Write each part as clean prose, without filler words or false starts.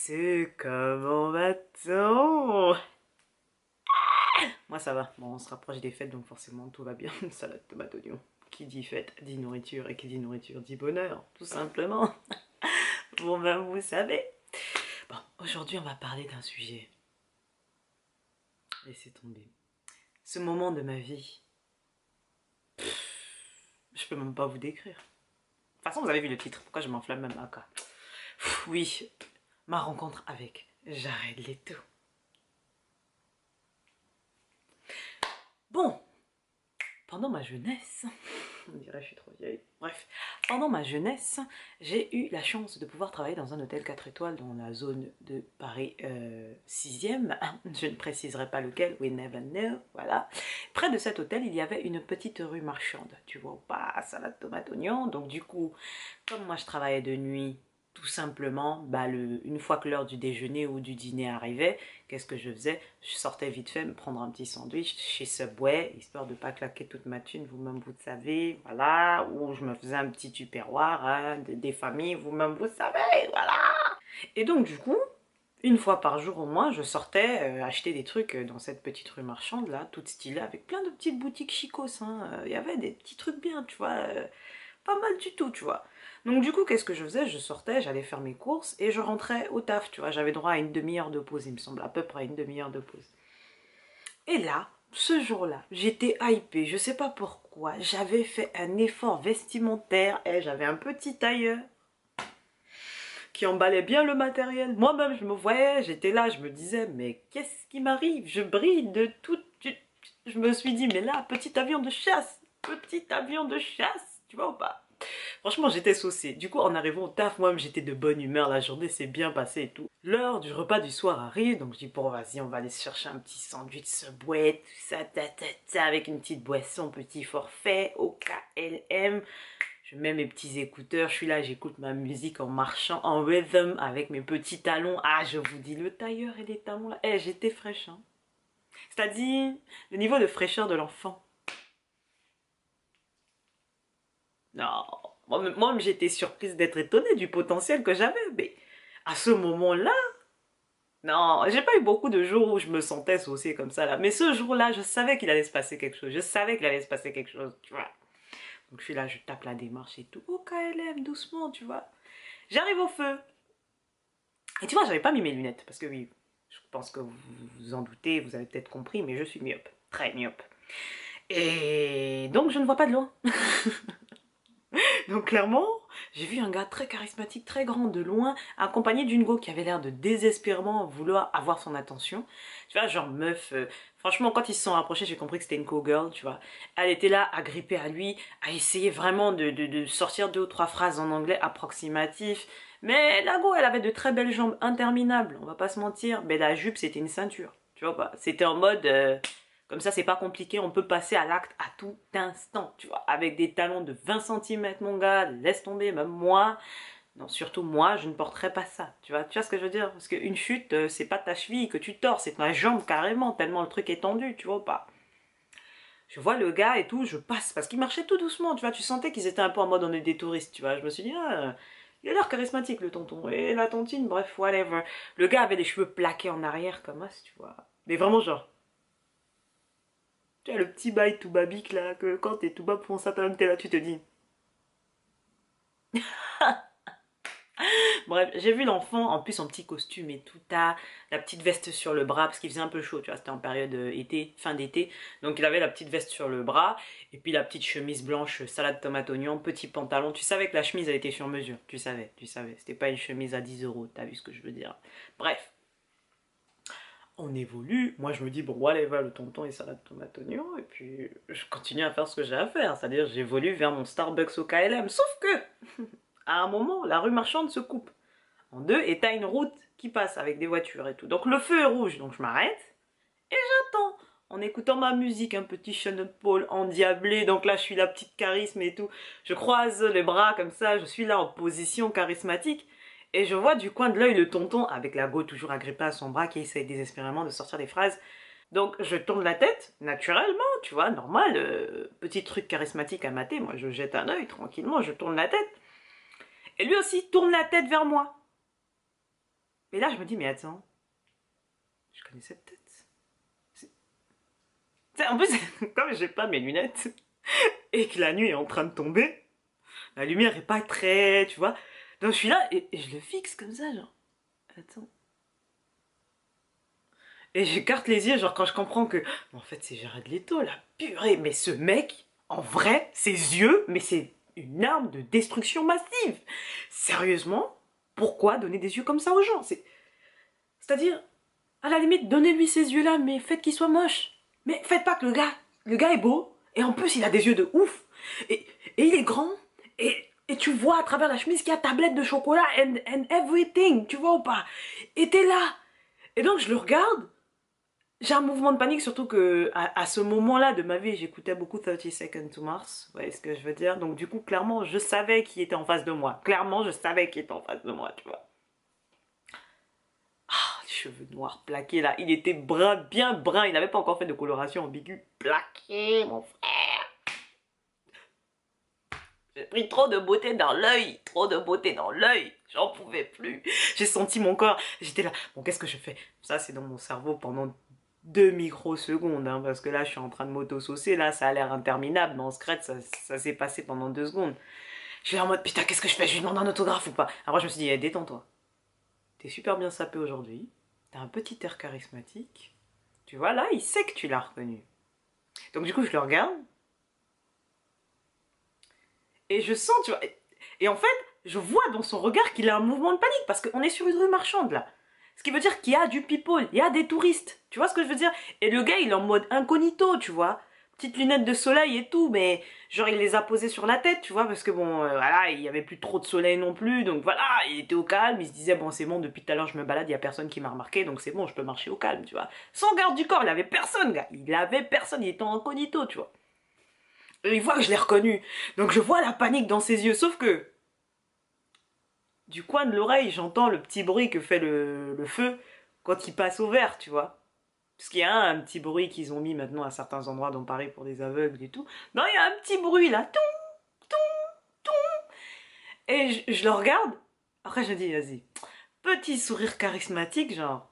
C'est comment va-t-on? Moi ça va, bon on se rapproche des fêtes donc forcément tout va bien. Salade tomate oignon. Qui dit fête dit nourriture et qui dit nourriture dit bonheur, tout simplement. Bon ben vous savez. Bon, aujourd'hui on va parler d'un sujet. Laissez tomber. Ce moment de ma vie, je peux même pas vous décrire. De toute façon vous avez vu le titre, pourquoi je m'enflamme même à quoi? Oui, ma rencontre avec Jared Leto. Bon, pendant ma jeunesse, on dirait que je suis trop vieille, bref, pendant ma jeunesse, j'ai eu la chance de pouvoir travailler dans un hôtel 4 étoiles dans la zone de Paris 6e, je ne préciserai pas lequel, we never know, voilà. Près de cet hôtel, il y avait une petite rue marchande, tu vois ou pas, salade tomate oignon, donc du coup, comme moi je travaillais de nuit, tout simplement, bah une fois que l'heure du déjeuner ou du dîner arrivait, qu'est-ce que je faisais? Je sortais vite fait me prendre un petit sandwich chez Subway, histoire de ne pas claquer toute ma thune, vous-même vous le savez, voilà, ou je me faisais un petit tupperware, hein, des familles, vous-même vous le savez, voilà. Et donc du coup, une fois par jour au moins, je sortais acheter des trucs dans cette petite rue marchande là, toute stylée, avec plein de petites boutiques chicos, hein. Il y avait des petits trucs bien, tu vois, pas mal du tout, tu vois. Donc du coup, qu'est-ce que je faisais? Je sortais, j'allais faire mes courses et je rentrais au taf, tu vois. J'avais droit à une demi-heure de pause, il me semble, à peu près une demi-heure de pause. Et là, ce jour-là, j'étais hypée, je sais pas pourquoi. J'avais fait un effort vestimentaire et j'avais un petit tailleur qui emballait bien le matériel. Moi-même, je me voyais, j'étais là, je me disais, mais qu'est-ce qui m'arrive? Je brille de tout. Je me suis dit, mais là, petit avion de chasse, tu vois ou pas? Franchement, j'étais saucée. Du coup, en arrivant au taf, moi-même, j'étais de bonne humeur. La journée s'est bien passée et tout. L'heure du repas du soir arrive, donc je dis, bon, vas-y, on va aller se chercher un petit sandwich Subway, tout ça, avec une petite boisson, petit forfait, au KLM. Je mets mes petits écouteurs, je suis là, j'écoute ma musique en marchant, en rhythm, avec mes petits talons. Ah, je vous dis, le tailleur et les talons là. Eh, j'étais fraîche, hein. C'est-à-dire, le niveau de fraîcheur de l'enfant. Non, moi-même j'étais surprise d'être étonnée du potentiel que j'avais, mais à ce moment-là, non, j'ai pas eu beaucoup de jours où je me sentais saucée comme ça là, mais ce jour-là, je savais qu'il allait se passer quelque chose, je savais qu'il allait se passer quelque chose, tu vois. Donc je suis là, je tape la démarche et tout, oh KLM, doucement, tu vois. J'arrive au feu, et tu vois, j'avais pas mis mes lunettes, parce que oui, je pense que vous vous en doutez, vous avez peut-être compris, mais je suis myope, très myope. Et donc je ne vois pas de loin. Donc clairement, j'ai vu un gars très charismatique, très grand de loin, accompagné d'une go qui avait l'air de désespérément vouloir avoir son attention. Tu vois, genre meuf, franchement quand ils se sont rapprochés, j'ai compris que c'était une co-girl, tu vois. Elle était là, agrippée à lui, à essayer vraiment de sortir 2 ou 3 phrases en anglais approximatif. Mais la go, elle avait de très belles jambes interminables, on va pas se mentir. Mais la jupe, c'était une ceinture, tu vois pas. C'était en mode... comme ça, c'est pas compliqué, on peut passer à l'acte à tout instant, tu vois. Avec des talons de 20 cm, mon gars, laisse tomber, même moi. Non, surtout moi, je ne porterais pas ça, tu vois. Tu vois ce que je veux dire? Parce qu'une chute, c'est pas ta cheville que tu tords, c'est ta jambe carrément, tellement le truc est tendu, tu vois ou pas? Je vois le gars et tout, je passe, parce qu'il marchait tout doucement, tu vois. Tu sentais qu'ils étaient un peu en mode on est des touristes, tu vois. Je me suis dit, ah, il a l'air charismatique le tonton. Et la tontine, bref, whatever. Le gars avait les cheveux plaqués en arrière comme ça, tu vois. Mais vraiment genre... Tu as le petit bail tout babique là, que quand t'es tout bas pour ça, toi-même t'es là, tu te dis. Bref, j'ai vu l'enfant, en plus en petit costume et tout, la petite veste sur le bras, parce qu'il faisait un peu chaud, tu vois, c'était en période été, fin d'été. Donc il avait la petite veste sur le bras, et puis la petite chemise blanche, salade tomate oignon, petit pantalon. Tu savais que la chemise elle était sur mesure, tu savais. C'était pas une chemise à 10 euros, t'as vu ce que je veux dire. Bref. On évolue, moi je me dis bon whatever, le tonton et salade tomate oignon, et puis je continue à faire ce que j'ai à faire, c'est-à-dire j'évolue vers mon Starbucks au KLM, sauf que à un moment la rue marchande se coupe en deux et t'as une route qui passe avec des voitures et tout, donc le feu est rouge, donc je m'arrête et j'attends en écoutant ma musique, un petit Sean Paul endiablé, donc là je suis la petite charisme et tout, je croise les bras comme ça, je suis là en position charismatique. Et je vois du coin de l'œil le tonton avec la go toujours agrippée à son bras qui essaye désespérément de sortir des phrases. Donc je tourne la tête, naturellement, tu vois, normal, petit truc charismatique à mater, moi je jette un œil tranquillement, je tourne la tête. Et lui aussi tourne la tête vers moi. Et là, je me dis, mais attends, je connais cette tête. En plus, comme j'ai pas mes lunettes et que la nuit est en train de tomber, la lumière est pas très, tu vois. Donc je suis là et je le fixe comme ça, genre, attends. Et j'écarte les yeux, genre quand je comprends que, en fait, c'est Jared Leto, la purée. Mais ce mec, en vrai, ses yeux, mais c'est une arme de destruction massive. Sérieusement, pourquoi donner des yeux comme ça aux gens? C'est-à-dire, à la limite, donnez-lui ces yeux-là, mais faites qu'il soit moche. Mais faites pas que le gars est beau, et en plus il a des yeux de ouf, et il est grand, et tu vois à travers la chemise qu'il y a tablette de chocolat and everything, tu vois ou pas? Et t'es là. Et donc je le regarde, j'ai un mouvement de panique, surtout que à ce moment-là de ma vie, j'écoutais beaucoup 30 Seconds to Mars, vous voyez ce que je veux dire? Donc du coup, clairement, je savais qui était en face de moi. Clairement, je savais qui était en face de moi, tu vois. Ah, les cheveux noirs plaqués là, il était brun, bien brun, il n'avait pas encore fait de coloration ambiguë. Plaqué, mon frère. J'ai pris trop de beauté dans l'œil, trop de beauté dans l'œil, j'en pouvais plus. J'ai senti mon corps, j'étais là, bon qu'est-ce que je fais? Ça c'est dans mon cerveau pendant 2 microsecondes, hein, parce que là je suis en train de m'auto-saucer, là ça a l'air interminable, mais en secret ça s'est passé pendant 2 secondes. Je suis en mode, putain qu'est-ce que je fais? Je lui demande un autographe ou pas? Après je me suis dit, détends-toi. T'es super bien sapé aujourd'hui, t'as un petit air charismatique. Tu vois, là, il sait que tu l'as reconnu. Donc du coup, je le regarde. Et je sens, tu vois... Et en fait, je vois dans son regard qu'il a un mouvement de panique. Parce qu'on est sur une rue marchande, là. Ce qui veut dire qu'il y a du people, il y a des touristes. Tu vois ce que je veux dire? Et le gars, il est en mode incognito, tu vois. Petites lunettes de soleil et tout, mais genre il les a posées sur la tête, tu vois, parce que bon, voilà, il y avait plus trop de soleil non plus, donc voilà, il était au calme, il se disait, bon c'est bon, depuis tout à l'heure je me balade, il y a personne qui m'a remarqué, donc c'est bon, je peux marcher au calme, tu vois. Sans garde du corps, il avait personne, gars, il avait personne, il était en incognito, tu vois. Et il voit que je l'ai reconnu, donc je vois la panique dans ses yeux, sauf que, du coin de l'oreille, j'entends le petit bruit que fait le feu quand il passe au vert, tu vois. Parce qu'il y a un petit bruit qu'ils ont mis maintenant à certains endroits dans Paris pour des aveugles et tout. Non, il y a un petit bruit là. Toum, toum, toum. Et je le regarde. Après, je dis, vas-y. Petit sourire charismatique, genre.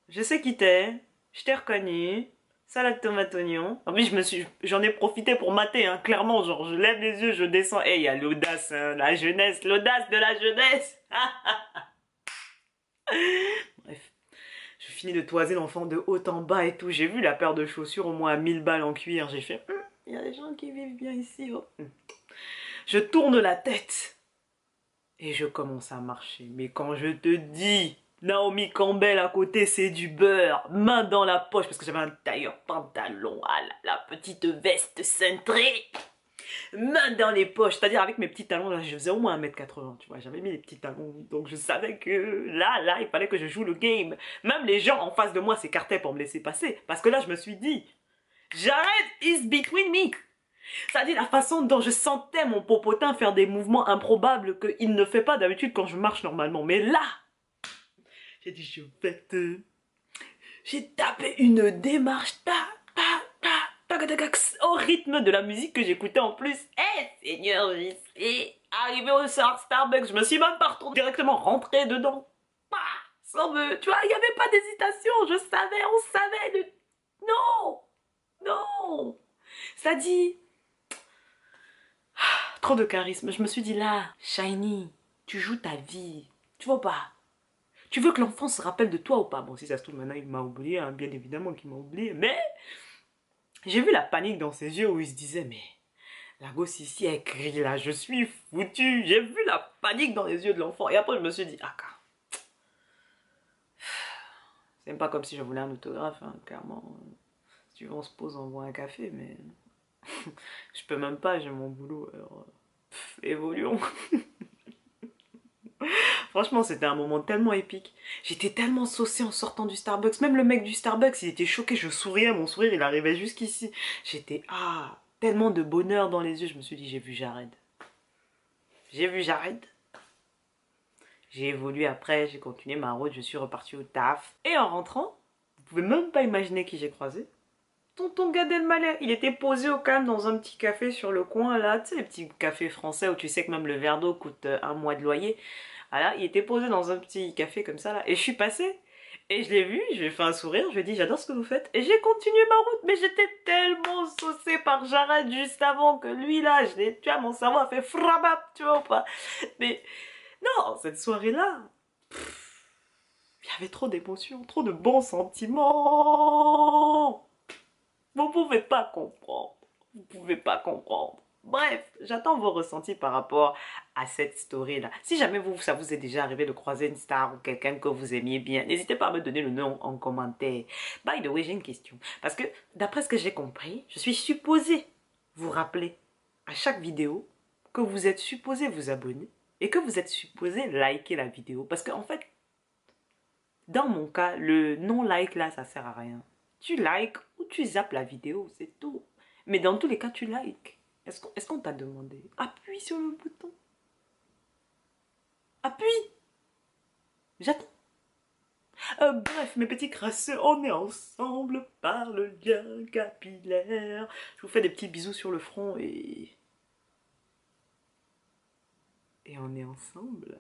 Je sais qui t'es. Je t'ai reconnu. Salade tomate oignon. En plus, j'en ai profité pour mater, hein, clairement. Genre, je lève les yeux, je descends. Et il y a l'audace, hein, la jeunesse, l'audace de la jeunesse. Bref. Je finis de toiser l'enfant de haut en bas et tout. J'ai vu la paire de chaussures au moins à 1000 balles en cuir. J'ai fait, il y a des gens qui vivent bien ici. Oh. Je tourne la tête et je commence à marcher. Mais quand je te dis, Naomi Campbell à côté, c'est du beurre. Main dans la poche parce que j'avais un tailleur pantalon. Ah la petite veste cintrée. Main dans les poches, c'est-à-dire avec mes petits talons, là, je faisais au moins 1m80, tu vois, j'avais mis les petits talons, donc je savais que là, il fallait que je joue le game. Même les gens en face de moi s'écartaient pour me laisser passer, parce que là, je me suis dit, Jared is between me. C'est-à-dire la façon dont je sentais mon popotin faire des mouvements improbables qu'il ne fait pas d'habitude quand je marche normalement. Mais là, j'ai dit, je vais te... J'ai tapé une démarche, au rythme de la musique que j'écoutais en plus. Eh Seigneur, j'y suis arrivé au Starbucks, je me suis même pas retournée, directement rentrée dedans. Sans me... Tu vois, il n'y avait pas d'hésitation, je savais, on savait de... Non, non. Ça dit... Trop de charisme. Je me suis dit là, Shiny, tu joues ta vie. Tu vois pas? Tu veux que l'enfant se rappelle de toi ou pas? Bon, si ça se trouve, maintenant il m'a oublié, hein, bien évidemment qu'il m'a oublié, mais... J'ai vu la panique dans ses yeux où il se disait, mais la gosse ici, elle crie là, je suis foutu. J'ai vu la panique dans les yeux de l'enfant. Et après, je me suis dit, ah, c'est même pas comme si je voulais un autographe, hein, clairement. Si tu veux, on se pose, on boit un café, mais je peux même pas, j'ai mon boulot. Alors, évoluons. Franchement, c'était un moment tellement épique. J'étais tellement saucée en sortant du Starbucks. Même le mec du Starbucks, il était choqué. Je souriais, mon sourire, il arrivait jusqu'ici. J'étais, tellement de bonheur dans les yeux. Je me suis dit, j'ai vu Jared. J'ai vu Jared. J'ai évolué après, j'ai continué ma route, je suis repartie au taf. Et en rentrant, vous pouvez même pas imaginer qui j'ai croisé. Tonton Gad Elmaleh, il était posé au calme dans un petit café sur le coin là, tu sais les petits cafés français où tu sais que même le verre d'eau coûte 1 mois de loyer. Alors, il était posé dans un petit café comme ça, là. Et je suis passée. Et je l'ai vu, je lui ai fait un sourire, je lui ai dit j'adore ce que vous faites. Et j'ai continué ma route, mais j'étais tellement saucée par Jared juste avant que lui là, tu vois, mon cerveau a fait frabap, tu vois ou pas. Mais non, cette soirée-là, il y avait trop d'émotions, trop de bons sentiments. Vous pouvez pas comprendre. Vous pouvez pas comprendre. Bref, j'attends vos ressentis par rapport à cette story-là. Si jamais ça vous est déjà arrivé de croiser une star ou quelqu'un que vous aimiez bien, n'hésitez pas à me donner le nom en commentaire. By the way, j'ai une question. Parce que, d'après ce que j'ai compris, je suis supposée vous rappeler à chaque vidéo que vous êtes supposé vous abonner et que vous êtes supposé liker la vidéo. Parce qu'en fait, dans mon cas, le non-like là, ça sert à rien. Tu likes ou tu zappes la vidéo, c'est tout. Mais dans tous les cas, tu likes. Est-ce qu'on t'a demandé? Appuie sur le bouton. Appuie. J'attends. Bref, mes petits crasseux, on est ensemble par le lien capillaire. Je vous fais des petits bisous sur le front et on est ensemble.